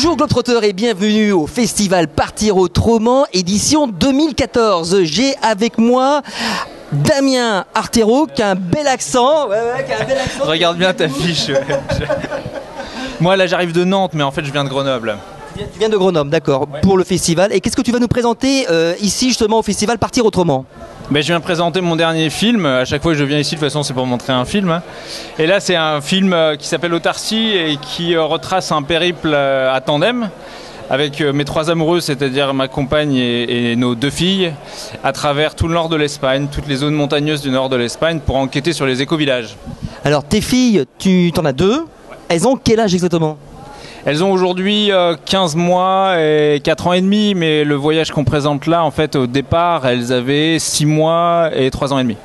Bonjour Globetrotter et bienvenue au festival Partir Autrement, édition 2014. J'ai avec moi Damien Artero qui a un bel accent. Regarde bien ta fiche. Moi là j'arrive de Nantes, mais en fait je viens de Grenoble. Tu viens de Grenoble, d'accord, ouais. Pour le festival. Et qu'est-ce que tu vas nous présenter ici justement au festival Partir Autrement? Je viens présenter mon dernier film. À chaque fois que je viens ici, de toute façon, c'est pour montrer un film. Et là, c'est un film qui s'appelle Autarcie et qui retrace un périple à tandem avec mes trois amoureuses, c'est-à-dire ma compagne et nos deux filles, à travers tout le nord de l'Espagne, toutes les zones montagneuses du nord de l'Espagne, pour enquêter sur les éco-villages. Alors, tes filles, tu t'en as deux. Ouais. Elles ont quel âge exactement? Elles ont aujourd'hui 15 mois et 4 ans et demi, mais le voyage qu'on présente là, en fait, au départ, elles avaient 6 mois et 3 ans et demi.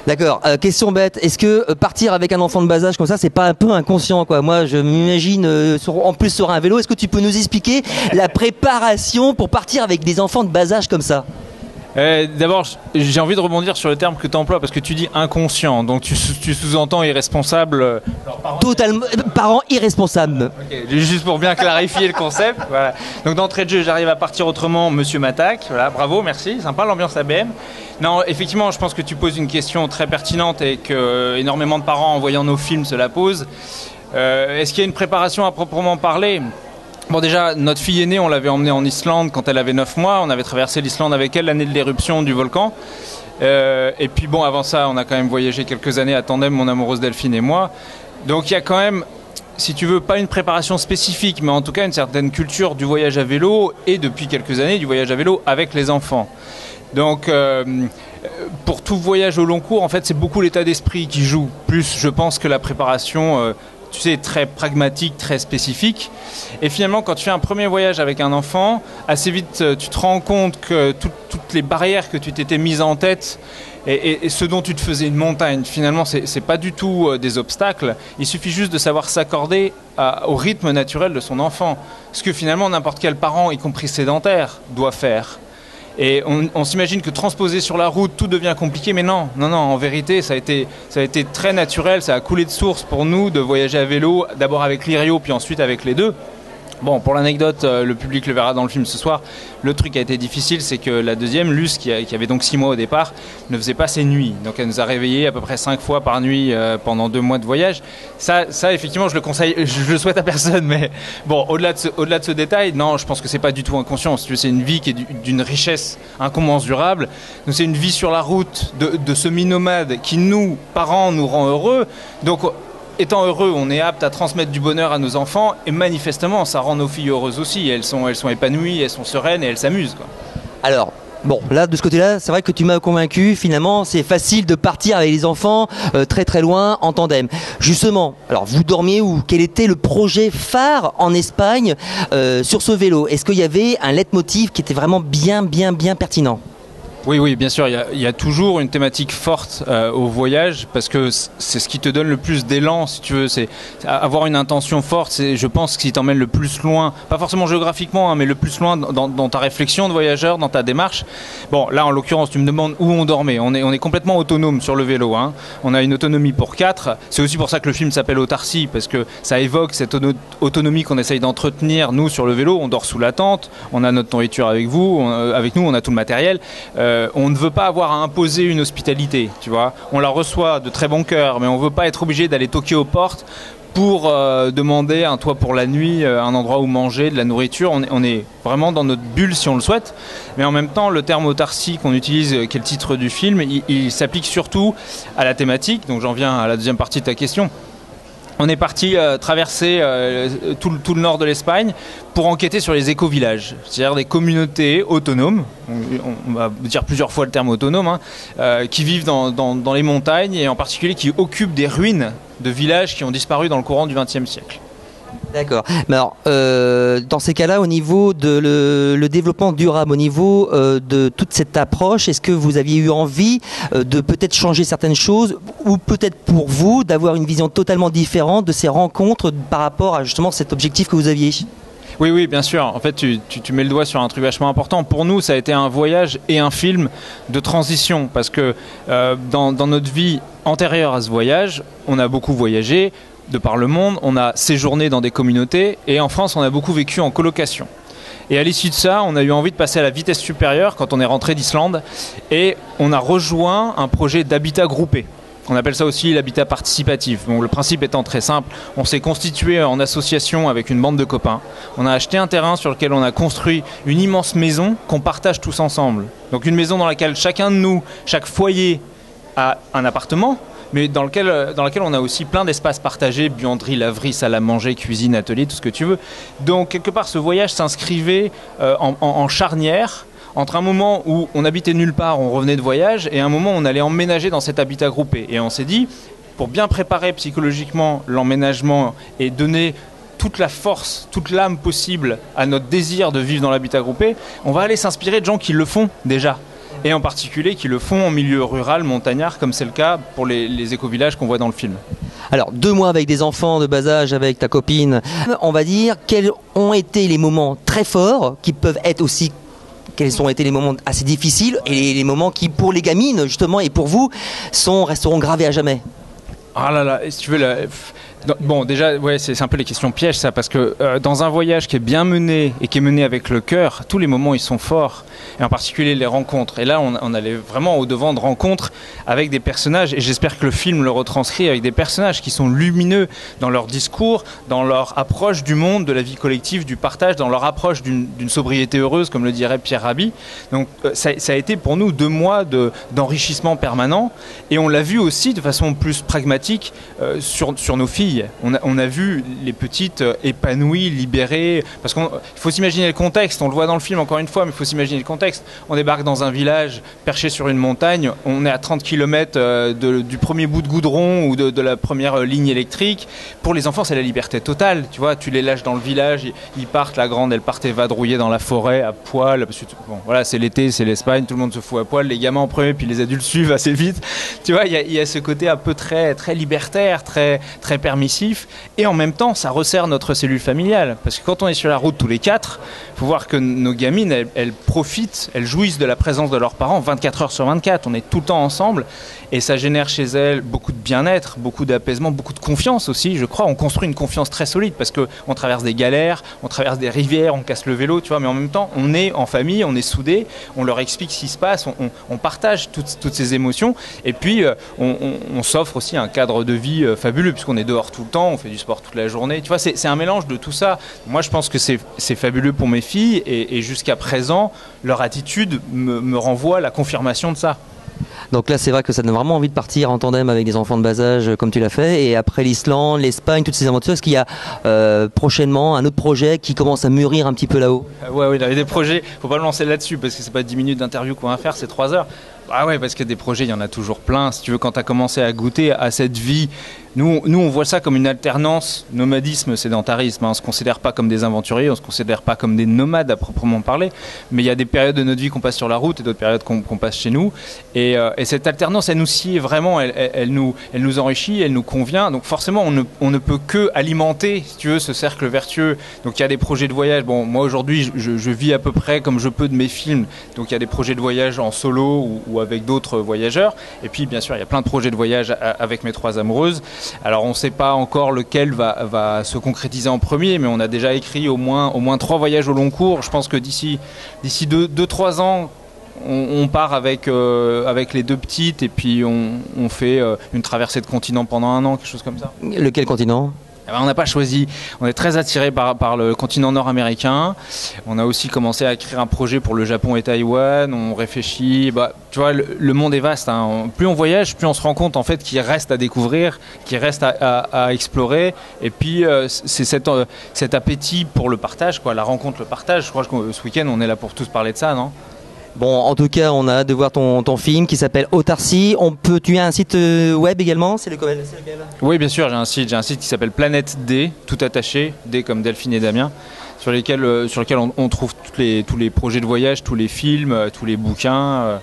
D'accord. Question bête, est-ce que partir avec un enfant de bas âge comme ça, c'est pas un peu inconscient, quoi? Moi, je m'imagine en plus sur un vélo. Est-ce que tu peux nous expliquer la préparation pour partir avec des enfants de bas âge comme ça? D'abord, j'ai envie de rebondir sur le terme que tu emploies parce que tu dis inconscient, donc tu sous-entends irresponsable. Totalement, parents irresponsables. Okay, juste pour bien clarifier le concept. Voilà. Donc d'entrée de jeu, j'arrive à partir autrement, monsieur m'attaque. Voilà, bravo, merci, sympa l'ambiance ABM. Non, effectivement, je pense que tu poses une question très pertinente et que énormément de parents en voyant nos films se la posent. Est-ce qu'il y a une préparation à proprement parler ? Bon, déjà, notre fille aînée, on l'avait emmenée en Islande quand elle avait 9 mois. On avait traversé l'Islande avec elle l'année de l'éruption du volcan. Et puis bon, avant ça, on a quand même voyagé quelques années à tandem, mon amoureuse Delphine et moi. Donc il y a quand même, si tu veux, pas une préparation spécifique, mais en tout cas une certaine culture du voyage à vélo et depuis quelques années du voyage à vélo avec les enfants. Donc pour tout voyage au long cours, en fait, c'est beaucoup l'état d'esprit qui joue. Plus, je pense, que la préparation... tu sais, très pragmatique, très spécifique. Et finalement, quand tu fais un premier voyage avec un enfant, assez vite, tu te rends compte que toutes les barrières que tu t'étais mises en tête et ce dont tu te faisais une montagne, finalement, c'est pas du tout des obstacles. Il suffit juste de savoir s'accorder au rythme naturel de son enfant. Ce que finalement, n'importe quel parent, y compris sédentaire, doit faire. Et on s'imagine que transposer sur la route, tout devient compliqué, mais non, en vérité, ça a été très naturel, ça a coulé de source pour nous de voyager à vélo, d'abord avec l'Irio, puis ensuite avec les deux. Bon, pour l'anecdote, le public le verra dans le film ce soir, le truc qui a été difficile, c'est que la deuxième, Luce, qui avait donc 6 mois au départ, ne faisait pas ses nuits. Donc elle nous a réveillés à peu près 5 fois par nuit pendant 2 mois de voyage. Ça donc je le conseille, je le souhaite à personne, mais bon, au-delà de ce détail, non, je pense que c'est pas du tout inconscient. Si tu veux, c'est une vie qui est d'une richesse incommensurable. Donc c'est une vie sur la route de semi-nomade qui, nous, parents, nous rend heureux. Donc étant heureux, on est apte à transmettre du bonheur à nos enfants et manifestement, ça rend nos filles heureuses aussi. Elles sont épanouies, elles sont sereines et elles s'amusent, quoi. Alors, bon, là, de ce côté-là, c'est vrai que tu m'as convaincu. Finalement, c'est facile de partir avec les enfants très très loin en tandem. Justement, alors vous dormiez où? Quel était le projet phare en Espagne sur ce vélo? Est-ce qu'il y avait un leitmotiv qui était vraiment bien pertinent? Oui, bien sûr, il y a toujours une thématique forte au voyage parce que c'est ce qui te donne le plus d'élan, si tu veux. C'est avoir une intention forte, c'est, je pense, ce qui t'emmène le plus loin, pas forcément géographiquement, hein, mais le plus loin dans ta réflexion de voyageur, dans ta démarche. Bon, là, en l'occurrence, tu me demandes où on dormait. On est complètement autonome sur le vélo, hein. On a une autonomie pour 4. C'est aussi pour ça que le film s'appelle Autarcie, parce que ça évoque cette autonomie qu'on essaye d'entretenir, nous, sur le vélo. On dort sous la tente, on a notre nourriture avec nous, on a tout le matériel. On ne veut pas avoir à imposer une hospitalité, tu vois. On la reçoit de très bon cœur, mais on ne veut pas être obligé d'aller toquer aux portes pour demander un toit pour la nuit, un endroit où manger, de la nourriture. On est vraiment dans notre bulle si on le souhaite. Mais en même temps, le terme autarcie qu'on utilise, qui est le titre du film, il s'applique surtout à la thématique. Donc j'en viens à la deuxième partie de ta question. On est parti traverser tout le nord de l'Espagne pour enquêter sur les éco-villages, c'est-à-dire des communautés autonomes, on va dire plusieurs fois le terme autonome, hein, qui vivent dans les montagnes et en particulier qui occupent des ruines de villages qui ont disparu dans le courant du XXe siècle. D'accord. Mais alors, dans ces cas-là, au niveau de le développement durable, au niveau de toute cette approche, est-ce que vous aviez eu envie de peut-être changer certaines choses ou peut-être pour vous d'avoir une vision totalement différente de ces rencontres par rapport à justement cet objectif que vous aviez? Oui, bien sûr. En fait, tu mets le doigt sur un truc vachement important. Pour nous, ça a été un voyage et un film de transition parce que dans notre vie antérieure à ce voyage, on a beaucoup voyagé. de par le monde, on a séjourné dans des communautés et en France, on a beaucoup vécu en colocation. Et à l'issue de ça, on a eu envie de passer à la vitesse supérieure quand on est rentré d'Islande et on a rejoint un projet d'habitat groupé. On appelle ça aussi l'habitat participatif. Donc, le principe étant très simple, on s'est constitué en association avec une bande de copains. On a acheté un terrain sur lequel on a construit une immense maison qu'on partage tous ensemble. Donc une maison dans laquelle chacun de nous, chaque foyer a un appartement, mais dans lequel on a aussi plein d'espaces partagés, buanderie, laverie, salle à manger, cuisine, atelier, tout ce que tu veux. Donc quelque part, ce voyage s'inscrivait en charnière entre un moment où on habitait nulle part, on revenait de voyage, et un moment où on allait emménager dans cet habitat groupé. Et on s'est dit, pour bien préparer psychologiquement l'emménagement et donner toute la force, toute l'âme possible à notre désir de vivre dans l'habitat groupé, on va aller s'inspirer de gens qui le font déjà. Et en particulier qui le font en milieu rural, montagnard, comme c'est le cas pour les écovillages qu'on voit dans le film. Alors, 2 mois avec des enfants de bas âge, avec ta copine, on va dire, quels ont été les moments très forts, qui peuvent être aussi, quels ont été les moments assez difficiles, et les moments qui, pour les gamines, justement, et pour vous, resteront gravés à jamais? Ah là là, si tu veux, bon, déjà, ouais, c'est un peu les questions pièges, ça, parce que dans un voyage qui est bien mené et qui est mené avec le cœur, tous les moments, ils sont forts, et en particulier les rencontres. Et là, on allait vraiment au-devant de rencontres avec des personnages, et j'espère que le film le retranscrit avec des personnages qui sont lumineux dans leur discours, dans leur approche du monde, de la vie collective, du partage, dans leur approche d'une sobriété heureuse, comme le dirait Pierre Rabhi. Donc, ça a été pour nous 2 mois d'enrichissement permanent, et on l'a vu aussi de façon plus pragmatique sur nos filles. On a vu les petites épanouies, libérées, parce qu'il faut s'imaginer le contexte, on le voit dans le film encore une fois, mais il faut s'imaginer le contexte. On débarque dans un village perché sur une montagne, on est à 30 km du premier bout de goudron ou de la première ligne électrique. Pour les enfants, c'est la liberté totale, tu vois, tu les lâches dans le village, ils partent, la grande, elle partait vadrouiller dans la forêt à poil, parce que, bon, voilà, c'est l'été, c'est l'Espagne, tout le monde se fout à poil, les gamins en premier, puis les adultes suivent assez vite. Tu vois, il y a ce côté un peu très, très libertaire, très, très permissif, et en même temps, ça resserre notre cellule familiale, parce que quand on est sur la route tous les 4, il faut voir que nos gamines, elles profitent, elles jouissent de la présence de leurs parents 24 heures sur 24, on est tout le temps ensemble, et ça génère chez elles beaucoup de bien-être, beaucoup d'apaisement, beaucoup de confiance aussi, je crois. On construit une confiance très solide, parce qu'on traverse des galères, on traverse des rivières, on casse le vélo, tu vois, mais en même temps, on est en famille, on est soudés, on leur explique ce qui se passe, on partage toutes ces émotions, et puis on s'offre aussi un cadre de vie fabuleux, puisqu'on est dehors tout le temps, on fait du sport toute la journée, tu vois, c'est un mélange de tout ça. Moi, je pense que c'est fabuleux pour mes filles, et jusqu'à présent, leur attitude me renvoie à la confirmation de ça. Donc là, c'est vrai que ça donne vraiment envie de partir en tandem avec des enfants de bas âge, comme tu l'as fait. Et après l'Islande, l'Espagne, toutes ces aventures, est-ce qu'il y a prochainement un autre projet qui commence à mûrir un petit peu là-haut? Oui, il y a des projets. Faut pas le lancer là-dessus, parce que c'est pas 10 minutes d'interview qu'on va faire, c'est 3 heures. Ah ouais, parce que des projets, il y en a toujours plein. Si tu veux, quand tu as commencé à goûter à cette vie, nous, on voit ça comme une alternance, nomadisme, sédentarisme. On ne se considère pas comme des aventuriers, on ne se considère pas comme des nomades à proprement parler. Mais il y a des périodes de notre vie qu'on passe sur la route et d'autres périodes qu'on passe chez nous. Et cette alternance, elle nous sied vraiment, elle nous enrichit, elle nous convient. Donc forcément, on ne peut que alimenter, si tu veux, ce cercle vertueux. Donc il y a des projets de voyage. Bon, moi aujourd'hui, je vis à peu près comme je peux de mes films. Donc il y a des projets de voyage en solo ou avec d'autres voyageurs. Et puis, bien sûr, il y a plein de projets de voyage avec mes 3 amoureuses. Alors, on ne sait pas encore lequel va se concrétiser en premier, mais on a déjà écrit au moins 3 voyages au long cours. Je pense que d'ici 2-3 ans, on part avec les 2 petites et puis on fait une traversée de continent pendant 1 an, quelque chose comme ça. Lequel continent ? On n'a pas choisi. On est très attiré par le continent nord-américain. On a aussi commencé à écrire un projet pour le Japon et Taïwan. On réfléchit. Tu vois, le monde est vaste, hein. Plus on voyage, plus on se rend compte en fait qu'il reste à découvrir, qu'il reste à explorer. Et puis c'est cet appétit pour le partage, quoi, la rencontre, le partage. Je crois que ce week-end, on est là pour tous parler de ça, non ? Bon, en tout cas, on a hâte de voir ton film qui s'appelle Autarcie. Tu as un site web également, c'est lequel ? Oui, bien sûr, j'ai un site qui s'appelle Planète D, tout attaché, D comme Delphine et Damien, sur lequel on trouve tous les projets de voyage, tous les films, tous les bouquins.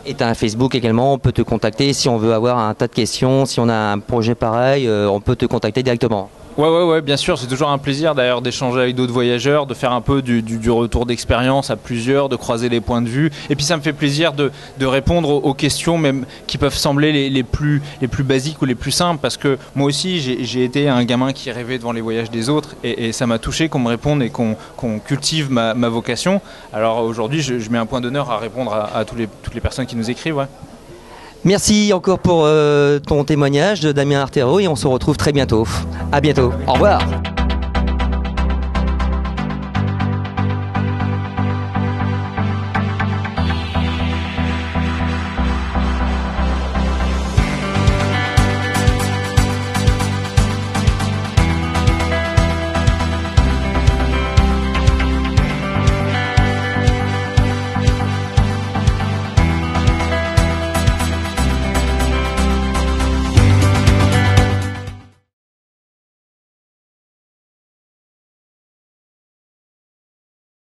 Et tu as un Facebook également, on peut te contacter si on veut avoir un tas de questions, si on a un projet pareil, on peut te contacter directement. Ouais, bien sûr, c'est toujours un plaisir d'ailleurs d'échanger avec d'autres voyageurs, de faire un peu du retour d'expérience à plusieurs, de croiser les points de vue. Et puis ça me fait plaisir de répondre aux questions même qui peuvent sembler les plus basiques ou les plus simples, parce que moi aussi j'ai été un gamin qui rêvait devant les voyages des autres et ça m'a touché qu'on me réponde et qu'on cultive ma vocation. Alors aujourd'hui je mets un point d'honneur à répondre à toutes les personnes qui nous écrivent. Ouais. Merci encore pour ton témoignage, Damien Artero, et on se retrouve très bientôt. À bientôt. Au revoir.